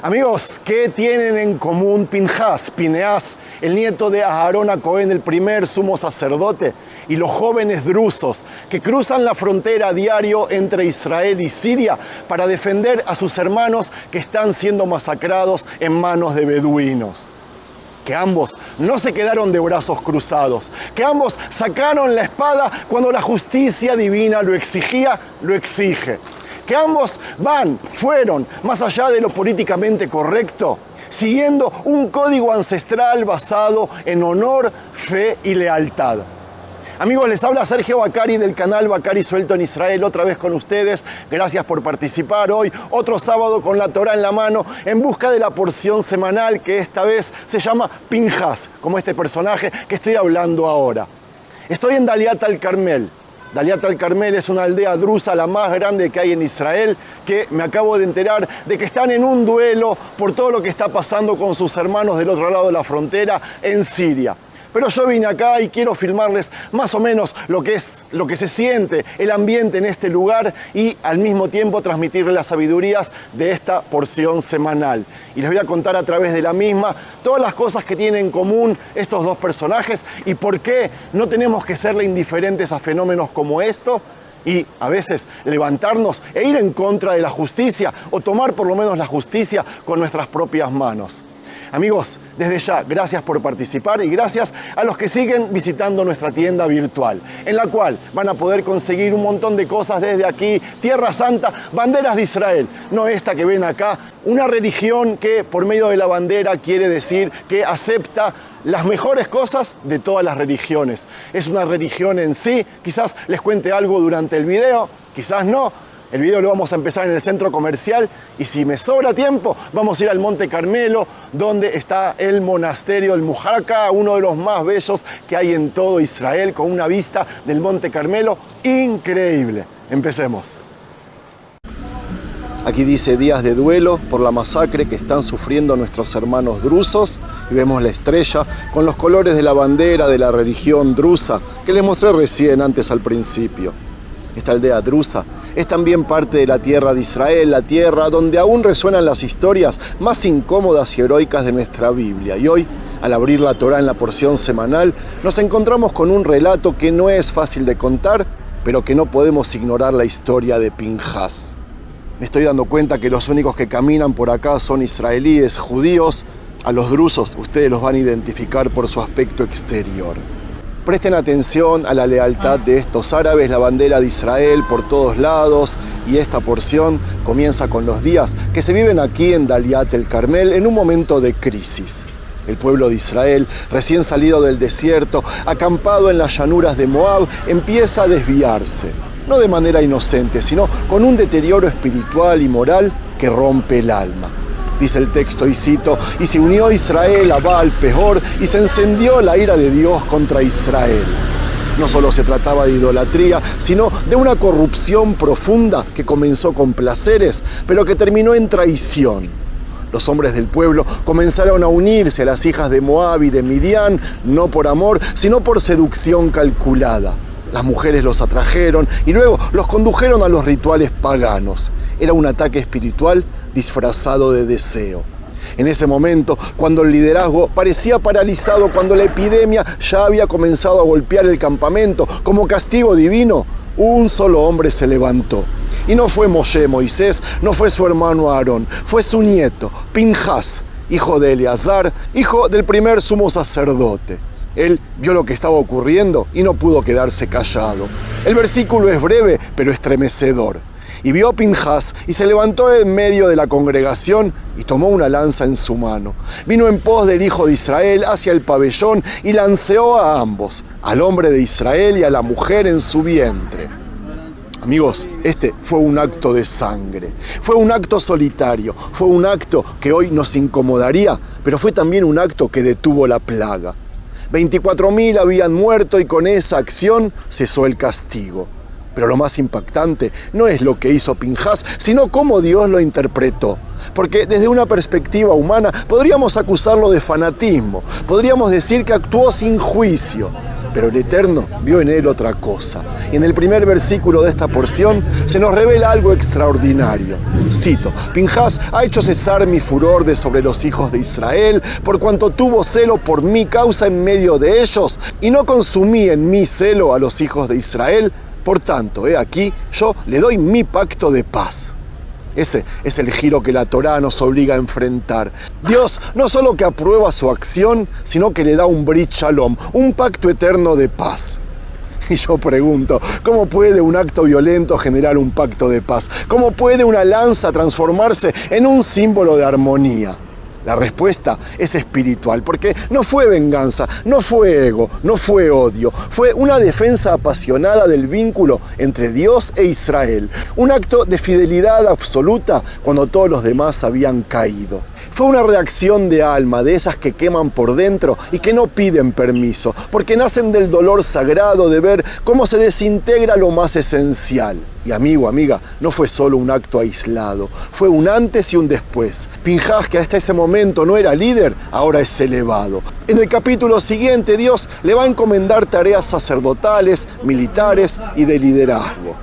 Amigos, ¿qué tienen en común Pinhás, el nieto de Aharón a Cohen, el primer sumo sacerdote, y los jóvenes drusos que cruzan la frontera a diario entre Israel y Siria para defender a sus hermanos que están siendo masacrados en manos de beduinos? Que ambos no se quedaron de brazos cruzados, que ambos sacaron la espada cuando la justicia divina lo exigía, lo exige. Que ambos fueron más allá de lo políticamente correcto, siguiendo un código ancestral basado en honor, fe y lealtad. Amigos, les habla Sergio Bacari del canal Bacari Suelto en Israel, otra vez con ustedes. Gracias por participar hoy, otro sábado con la Torá en la mano, en busca de la porción semanal que esta vez se llama Pinhás, como este personaje que estoy hablando ahora. Estoy en Daliat al-Carmel. Daliat al-Carmel es una aldea drusa, la más grande que hay en Israel, que me acabo de enterar de que están en un duelo por todo lo que está pasando con sus hermanos del otro lado de la frontera en Siria. Pero yo vine acá y quiero filmarles más o menos lo que se siente, el ambiente en este lugar y al mismo tiempo transmitirles las sabidurías de esta porción semanal. Y les voy a contar a través de la misma todas las cosas que tienen en común estos dos personajes y por qué no tenemos que serle indiferentes a fenómenos como esto y a veces levantarnos e ir en contra de la justicia o tomar por lo menos la justicia con nuestras propias manos. Amigos, desde ya, gracias por participar y gracias a los que siguen visitando nuestra tienda virtual, en la cual van a poder conseguir un montón de cosas desde aquí, Tierra Santa, banderas de Israel, no esta que ven acá, una religión que por medio de la bandera quiere decir que acepta las mejores cosas de todas las religiones. Es una religión en sí, quizás les cuente algo durante el video, quizás no. El video lo vamos a empezar en el centro comercial y si me sobra tiempo vamos a ir al Monte Carmelo, donde está el monasterio, el Muharka, uno de los más bellos que hay en todo Israel, con una vista del Monte Carmelo increíble. Empecemos. Aquí dice días de duelo por la masacre que están sufriendo nuestros hermanos drusos y vemos la estrella con los colores de la bandera de la religión drusa que les mostré recién antes al principio. Esta aldea drusa es también parte de la tierra de Israel, la tierra donde aún resuenan las historias más incómodas y heroicas de nuestra Biblia. Y hoy, al abrir la Torá en la porción semanal, nos encontramos con un relato que no es fácil de contar, pero que no podemos ignorar la historia de Pinhás. Me estoy dando cuenta que los únicos que caminan por acá son israelíes, judíos. A los drusos ustedes los van a identificar por su aspecto exterior. Presten atención a la lealtad de estos árabes, la bandera de Israel por todos lados, y esta porción comienza con los días que se viven aquí en Daliat el-Carmel en un momento de crisis. El pueblo de Israel, recién salido del desierto, acampado en las llanuras de Moab, empieza a desviarse, no de manera inocente, sino con un deterioro espiritual y moral que rompe el alma. Dice el texto, y cito, y se unió Israel a Baal Peor y se encendió la ira de Dios contra Israel. No solo se trataba de idolatría, sino de una corrupción profunda que comenzó con placeres, pero que terminó en traición. Los hombres del pueblo comenzaron a unirse a las hijas de Moab y de Midian, no por amor, sino por seducción calculada. Las mujeres los atrajeron y luego los condujeron a los rituales paganos. Era un ataque espiritual disfrazado de deseo. En ese momento, cuando el liderazgo parecía paralizado, cuando la epidemia ya había comenzado a golpear el campamento como castigo divino, un solo hombre se levantó. Y no fue Moisés, no fue su hermano Aarón, fue su nieto, Pinhás, hijo de Eleazar, hijo del primer sumo sacerdote. Él vio lo que estaba ocurriendo y no pudo quedarse callado. El versículo es breve, pero estremecedor. Y vio a Pinhás y se levantó en medio de la congregación y tomó una lanza en su mano. Vino en pos del hijo de Israel hacia el pabellón y lanceó a ambos, al hombre de Israel y a la mujer en su vientre. Amigos, este fue un acto de sangre, fue un acto solitario, fue un acto que hoy nos incomodaría, pero fue también un acto que detuvo la plaga. 24.000 habían muerto y con esa acción cesó el castigo. Pero lo más impactante no es lo que hizo Pinhás, sino cómo Dios lo interpretó. Porque desde una perspectiva humana podríamos acusarlo de fanatismo, podríamos decir que actuó sin juicio. Pero el Eterno vio en él otra cosa. Y en el primer versículo de esta porción se nos revela algo extraordinario. Cito: Pinhás ha hecho cesar mi furor de sobre los hijos de Israel, por cuanto tuvo celo por mi causa en medio de ellos, y no consumí en mi celo a los hijos de Israel. Por tanto, he aquí, yo le doy mi pacto de paz. Ese es el giro que la Torá nos obliga a enfrentar. Dios no solo que aprueba su acción, sino que le da un brit shalom, un pacto eterno de paz. Y yo pregunto, ¿cómo puede un acto violento generar un pacto de paz? ¿Cómo puede una lanza transformarse en un símbolo de armonía? La respuesta es espiritual, porque no fue venganza, no fue ego, no fue odio, fue una defensa apasionada del vínculo entre Dios e Israel, un acto de fidelidad absoluta cuando todos los demás habían caído. Fue una reacción de alma, de esas que queman por dentro y que no piden permiso, porque nacen del dolor sagrado de ver cómo se desintegra lo más esencial. Y amigo, amiga, no fue solo un acto aislado, fue un antes y un después. Pinhás, que hasta ese momento no era líder, ahora es elevado. En el capítulo siguiente, Dios le va a encomendar tareas sacerdotales, militares y de liderazgo.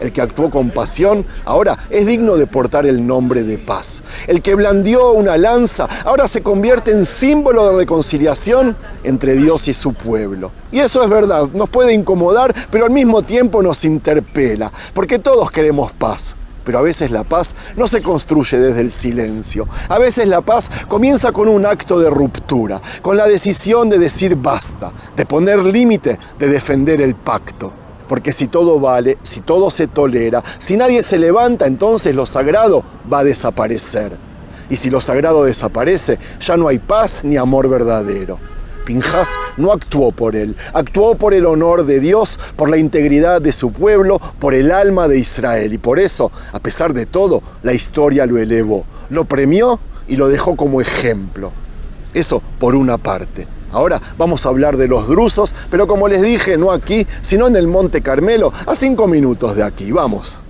El que actuó con pasión, ahora es digno de portar el nombre de paz. El que blandió una lanza, ahora se convierte en símbolo de reconciliación entre Dios y su pueblo. Y eso es verdad, nos puede incomodar, pero al mismo tiempo nos interpela, porque todos queremos paz. Pero a veces la paz no se construye desde el silencio. A veces la paz comienza con un acto de ruptura, con la decisión de decir basta, de poner límite, de defender el pacto. Porque si todo vale, si todo se tolera, si nadie se levanta, entonces lo sagrado va a desaparecer. Y si lo sagrado desaparece, ya no hay paz ni amor verdadero. Pinhás no actuó por él, actuó por el honor de Dios, por la integridad de su pueblo, por el alma de Israel. Y por eso, a pesar de todo, la historia lo elevó, lo premió y lo dejó como ejemplo. Eso por una parte. Ahora vamos a hablar de los drusos, pero como les dije, no aquí, sino en el Monte Carmelo, a 5 minutos de aquí. Vamos.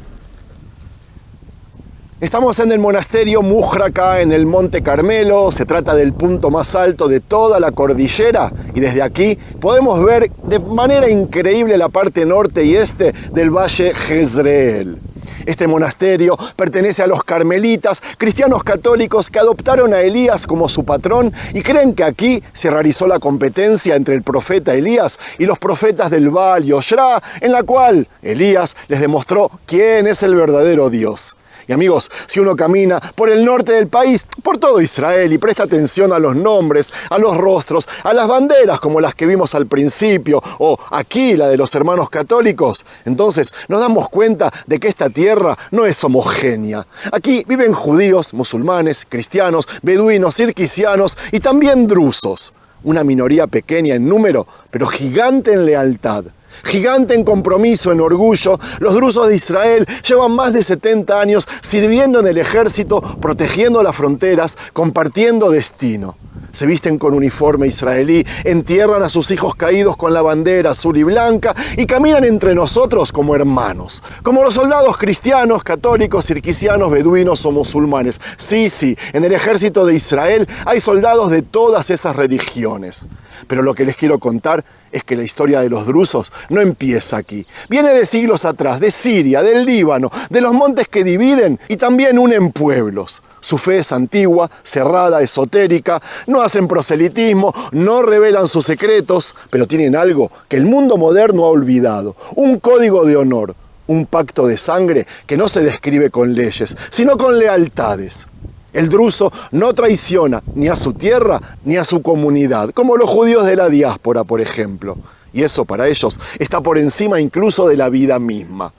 Estamos en el monasterio Mujraca, en el Monte Carmelo. Se trata del punto más alto de toda la cordillera y desde aquí podemos ver de manera increíble la parte norte y este del Valle Jezreel. Este monasterio pertenece a los carmelitas, cristianos católicos que adoptaron a Elías como su patrón y creen que aquí se realizó la competencia entre el profeta Elías y los profetas del Baal y Oshrá, en la cual Elías les demostró quién es el verdadero Dios. Y amigos, si uno camina por el norte del país, por todo Israel, y presta atención a los nombres, a los rostros, a las banderas como las que vimos al principio, o aquí la de los hermanos católicos, entonces nos damos cuenta de que esta tierra no es homogénea. Aquí viven judíos, musulmanes, cristianos, beduinos, cirquisianos y también drusos. Una minoría pequeña en número, pero gigante en lealtad. Gigante en compromiso, en orgullo, los drusos de Israel llevan más de 70 años sirviendo en el ejército, protegiendo las fronteras, compartiendo destino. Se visten con uniforme israelí, entierran a sus hijos caídos con la bandera azul y blanca y caminan entre nosotros como hermanos. Como los soldados cristianos, católicos, cirquisianos, beduinos o musulmanes. Sí, en el ejército de Israel hay soldados de todas esas religiones. Pero lo que les quiero contar es que la historia de los drusos no empieza aquí. Viene de siglos atrás, de Siria, del Líbano, de los montes que dividen y también unen pueblos. Su fe es antigua, cerrada, esotérica, no hacen proselitismo, no revelan sus secretos, pero tienen algo que el mundo moderno ha olvidado, un código de honor, un pacto de sangre que no se describe con leyes, sino con lealtades. El druso no traiciona ni a su tierra ni a su comunidad, como los judíos de la diáspora, por ejemplo. Y eso para ellos está por encima incluso de la vida misma.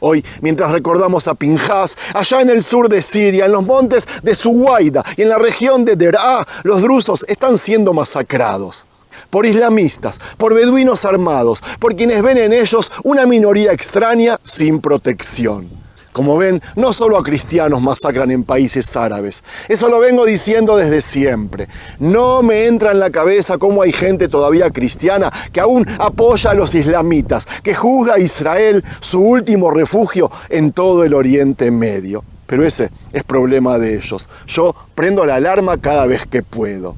Hoy, mientras recordamos a Pinhás, allá en el sur de Siria, en los montes de Suwaida y en la región de Derá, los drusos están siendo masacrados. Por islamistas, por beduinos armados, por quienes ven en ellos una minoría extraña sin protección. Como ven, no solo a cristianos masacran en países árabes. Eso lo vengo diciendo desde siempre. No me entra en la cabeza cómo hay gente todavía cristiana que aún apoya a los islamitas, que juzga a Israel su último refugio en todo el Oriente Medio. Pero ese es problema de ellos. Yo prendo la alarma cada vez que puedo.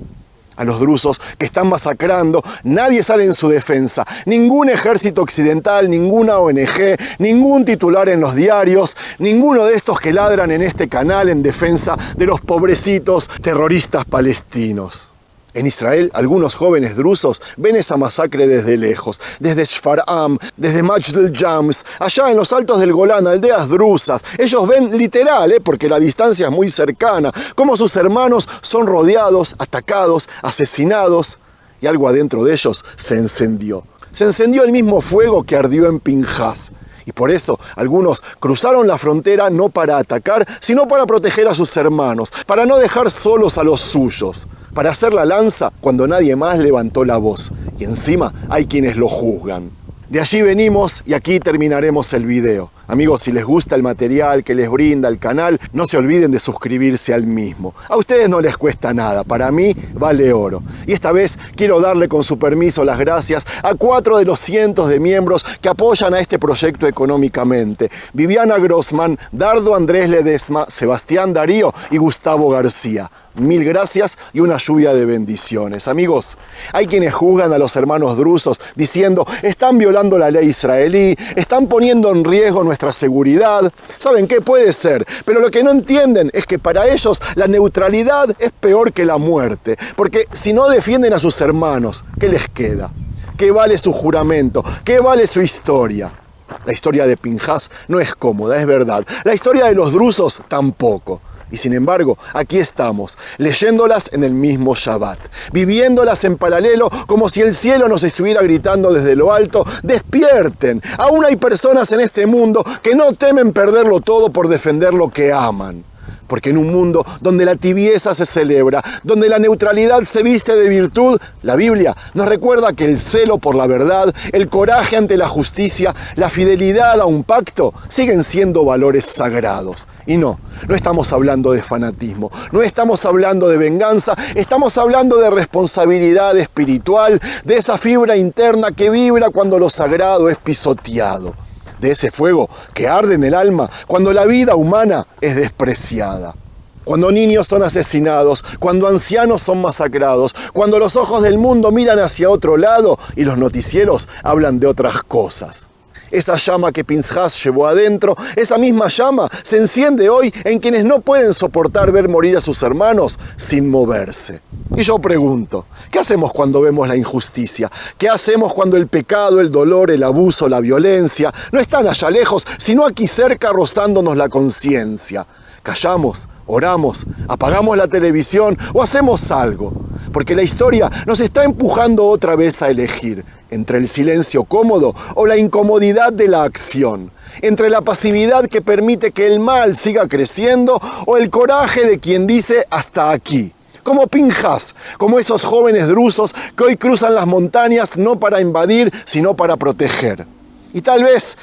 A los drusos que están masacrando, nadie sale en su defensa. Ningún ejército occidental, ninguna ONG, ningún titular en los diarios, ninguno de estos que ladran en este canal en defensa de los pobrecitos terroristas palestinos. En Israel, algunos jóvenes drusos ven esa masacre desde lejos, desde Shfar'am, desde Majdel Jams, allá en los altos del Golán, aldeas drusas. Ellos ven literal, porque la distancia es muy cercana, cómo sus hermanos son rodeados, atacados, asesinados, y algo adentro de ellos se encendió. Se encendió el mismo fuego que ardió en Pinjas. Y por eso algunos cruzaron la frontera no para atacar, sino para proteger a sus hermanos, para no dejar solos a los suyos, para hacer la lanza cuando nadie más levantó la voz. Y encima hay quienes lo juzgan. De allí venimos y aquí terminaremos el video. Amigos, si les gusta el material que les brinda el canal, no se olviden de suscribirse al mismo. A ustedes no les cuesta nada, para mí vale oro. Y esta vez quiero darle con su permiso las gracias a 4 de los cientos de miembros que apoyan a este proyecto económicamente. Viviana Grossman, Dardo Andrés Ledesma, Sebastián Darío y Gustavo García. Mil gracias y una lluvia de bendiciones. Amigos, hay quienes juzgan a los hermanos drusos diciendo están violando la ley israelí, están poniendo en riesgo nuestra seguridad. ¿Saben qué? Puede ser, pero lo que no entienden es que para ellos la neutralidad es peor que la muerte, porque si no defienden a sus hermanos, ¿qué les queda? ¿Qué vale su juramento? ¿Qué vale su historia? La historia de Pinjas no es cómoda, es verdad. La historia de los drusos tampoco. Y sin embargo, aquí estamos, leyéndolas en el mismo Shabbat, viviéndolas en paralelo como si el cielo nos estuviera gritando desde lo alto, ¡despierten! Aún hay personas en este mundo que no temen perderlo todo por defender lo que aman. Porque en un mundo donde la tibieza se celebra, donde la neutralidad se viste de virtud, la Biblia nos recuerda que el celo por la verdad, el coraje ante la justicia, la fidelidad a un pacto, siguen siendo valores sagrados. Y no estamos hablando de fanatismo, no estamos hablando de venganza, estamos hablando de responsabilidad espiritual, de esa fibra interna que vibra cuando lo sagrado es pisoteado. De ese fuego que arde en el alma cuando la vida humana es despreciada. Cuando niños son asesinados, cuando ancianos son masacrados, cuando los ojos del mundo miran hacia otro lado y los noticieros hablan de otras cosas. Esa llama que Pinjas llevó adentro, esa misma llama se enciende hoy en quienes no pueden soportar ver morir a sus hermanos sin moverse. Y yo pregunto, ¿qué hacemos cuando vemos la injusticia? ¿Qué hacemos cuando el pecado, el dolor, el abuso, la violencia no están allá lejos, sino aquí cerca rozándonos la conciencia? ¿Callamos? ¿Oramos? ¿Apagamos la televisión? ¿O hacemos algo? Porque la historia nos está empujando otra vez a elegir entre el silencio cómodo o la incomodidad de la acción, entre la pasividad que permite que el mal siga creciendo o el coraje de quien dice hasta aquí. Como Pinjas, como esos jóvenes drusos que hoy cruzan las montañas no para invadir, sino para proteger. Y tal vez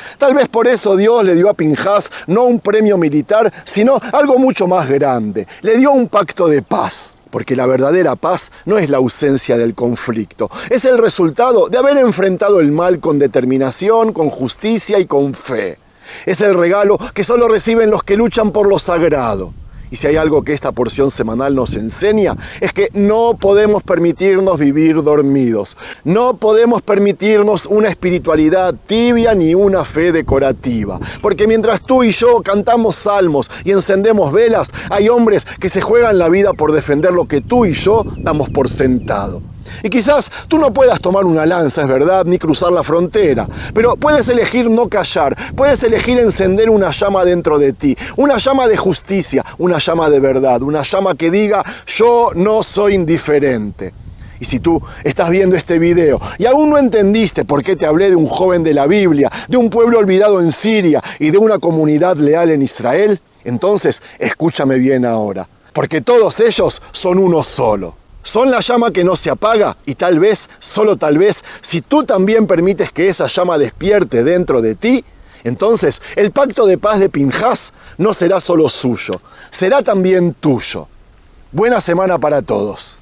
por eso Dios le dio a Pinjas no un premio militar, sino algo mucho más grande. Le dio un pacto de paz. Porque la verdadera paz no es la ausencia del conflicto, es el resultado de haber enfrentado el mal con determinación, con justicia y con fe. Es el regalo que solo reciben los que luchan por lo sagrado. Y si hay algo que esta porción semanal nos enseña, es que no podemos permitirnos vivir dormidos. No podemos permitirnos una espiritualidad tibia ni una fe decorativa. Porque mientras tú y yo cantamos salmos y encendemos velas, hay hombres que se juegan la vida por defender lo que tú y yo damos por sentado. Y quizás tú no puedas tomar una lanza, es verdad, ni cruzar la frontera, pero puedes elegir no callar, puedes elegir encender una llama dentro de ti, una llama de justicia, una llama de verdad, una llama que diga, yo no soy indiferente. Y si tú estás viendo este video y aún no entendiste por qué te hablé de un joven de la Biblia, de un pueblo olvidado en Siria y de una comunidad leal en Israel, entonces escúchame bien ahora, porque todos ellos son uno solo. Son la llama que no se apaga y tal vez, solo tal vez, si tú también permites que esa llama despierte dentro de ti, entonces el pacto de paz de Pinjas no será solo suyo, será también tuyo. Buena semana para todos.